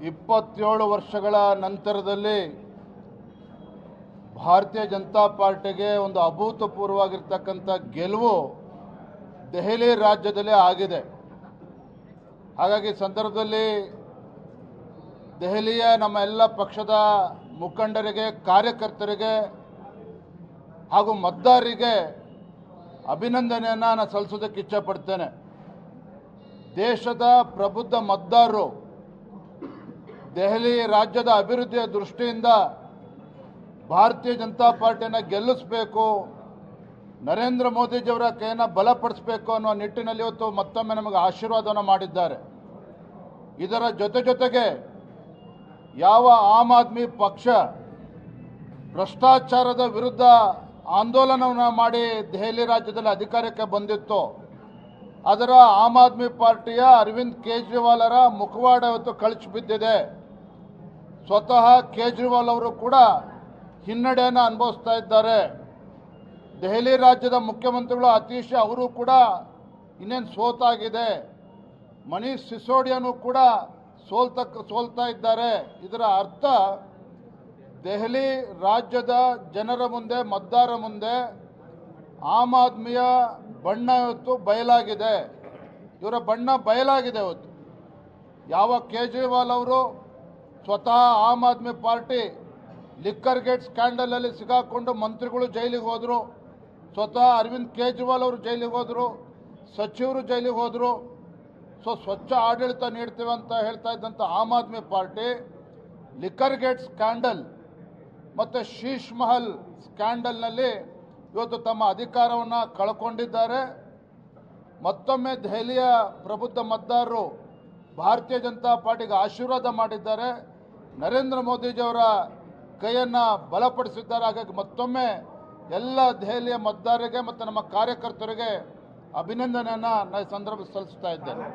27 ವರ್ಷಗಳ ನಂತರದಲ್ಲಿ ಭಾರತೀಯ ಜನತಾ ಪಾರ್ಟಿಗೆ ಒಂದು ಅಭೂತಪೂರ್ವವಾಗಿರ್ತಕ್ಕಂಥ ಗೆಲುವು ದೆಹಲಿ ರಾಜ್ಯದಲ್ಲಿ ಆಗಿದೆ. ಹಾಗಾಗಿ ಸಂದರ್ಭದಲ್ಲಿ ದೆಹಲಿಯ ನಮ್ಮ ಎಲ್ಲ ಪಕ್ಷದ ಮುಖಂಡರಿಗೆ, ಕಾರ್ಯಕರ್ತರಿಗೆ ಹಾಗೂ ಮತದಾರರಿಗೆ ಅಭಿನಂದನೆಯನ್ನು ನಾನು ಸಲ್ಲಿಸೋದಕ್ಕೆ ಇಚ್ಛಪಡ್ತೇನೆ. ದೇಶದ ಪ್ರಬುದ್ಧ ಮತದಾರರು ದೆಹಲಿ ರಾಜ್ಯದ ಅಭಿವೃದ್ಧಿಯ ದೃಷ್ಟಿಯಿಂದ ಭಾರತೀಯ ಜನತಾ ಪಾರ್ಟಿಯನ್ನು ಗೆಲ್ಲಿಸಬೇಕು, ನರೇಂದ್ರ ಮೋದಿಜಿಯವರ ಕೈಯನ್ನು ಬಲಪಡಿಸಬೇಕು ಅನ್ನೋ ನಿಟ್ಟಿನಲ್ಲಿ ಇವತ್ತು ಮತ್ತೊಮ್ಮೆ ನಮಗೆ ಆಶೀರ್ವಾದವನ್ನು ಮಾಡಿದ್ದಾರೆ. ಇದರ ಜೊತೆಗೆ ಯಾವ ಆಮ್ ಆದ್ಮಿ ಪಕ್ಷ ಭ್ರಷ್ಟಾಚಾರದ ವಿರುದ್ಧ ಆಂದೋಲನವನ್ನು ಮಾಡಿ ದೆಹಲಿ ರಾಜ್ಯದಲ್ಲಿ ಅಧಿಕಾರಕ್ಕೆ ಬಂದಿತ್ತು, ಅದರ ಆಮ್ ಆದ್ಮಿ ಪಾರ್ಟಿಯ ಅರವಿಂದ್ ಕೇಜ್ರಿವಾಲರ ಮುಖವಾಡ ಇವತ್ತು ಕಳಚಿ ಬಿದ್ದಿದೆ. ಸ್ವತಃ ಕೇಜ್ರಿವಾಲ್ ಅವರು ಕೂಡ ಹಿನ್ನಡೆಯನ್ನು ಅನುಭವಿಸ್ತಾ ಇದ್ದಾರೆ. ದೆಹಲಿ ರಾಜ್ಯದ ಮುಖ್ಯಮಂತ್ರಿಗಳು ಅತೀಶ್ ಅವರು ಕೂಡ ಇನ್ನೇನು ಸೋತಾಗಿದೆ. ಮನೀಶ್ ಸಿಸೋಡಿಯಾನು ಕೂಡ ಸೋಲ್ತಾ ಇದ್ದಾರೆ. ಇದರ ಅರ್ಥ ದೆಹಲಿ ರಾಜ್ಯದ ಜನರ ಮುಂದೆ, ಮತದಾರರ ಮುಂದೆ ಆಮ್ ಆದ್ಮಿಯ ಬಣ್ಣ ಇವತ್ತು ಬಯಲಾಗಿದೆ. ಇವರ ಬಣ್ಣ ಬಯಲಾಗಿದೆ. ಇವತ್ತು ಯಾವ ಕೇಜ್ರಿವಾಲ್ ಅವರು ಸ್ವತಃ Aam Aadmi party liquor gate ಸ್ಕ್ಯಾಂಡಲಲ್ಲಿ ಸಿಗಾಕೊಂಡು ಮಂತ್ರಿಗಳು ಜೈಲಿಗೆ ಹೋದರು, ಸ್ವತಃ ಅರವಿಂದ್ ಕೇಜ್ರಿವಾಲ್ ಅವರು ಜೈಲಿಗೆ ಹೋದರು, ಸಚಿವರು ಜೈಲಿಗೆ ಹೋದರು. ಸ್ವಚ್ಛ ಆಡಳಿತ ನೀಡ್ತೇವೆ ಅಂತ ಹೇಳ್ತಾ ಇದ್ದಂಥ am Aadmi party liquor gate scandal ಮತ್ತು ಶೀಶ್ ಮಹಲ್ ಸ್ಕ್ಯಾಂಡಲ್ನಲ್ಲಿ ಇವತ್ತು ತಮ್ಮ ಅಧಿಕಾರವನ್ನು ಕಳ್ಕೊಂಡಿದ್ದಾರೆ. ಮತ್ತೊಮ್ಮೆ ದೆಹಲಿಯ ಪ್ರಬುದ್ಧ ಮತದಾರರು ಭಾರತೀಯ ಜನತಾ ಪಾರ್ಟಿಗೆ ಆಶೀರ್ವಾದ ಮಾಡಿದ್ದಾರೆ, ನರೇಂದ್ರ ಮೋದಿಜಿಯವರ ಕೈಯನ್ನು ಬಲಪಡಿಸಿದ್ದಾರೆ. ಹಾಗಾಗಿ ಮತ್ತೊಮ್ಮೆ ಎಲ್ಲ ದೆಹಲಿಯ ಮತದಾರರಿಗೆ ಮತ್ತು ನಮ್ಮ ಕಾರ್ಯಕರ್ತರಿಗೆ ಅಭಿನಂದನೆಯನ್ನು ನಾನು ಸಂದರ್ಭ ಸಲ್ಲಿಸ್ತಾ ಇದ್ದೇನೆ.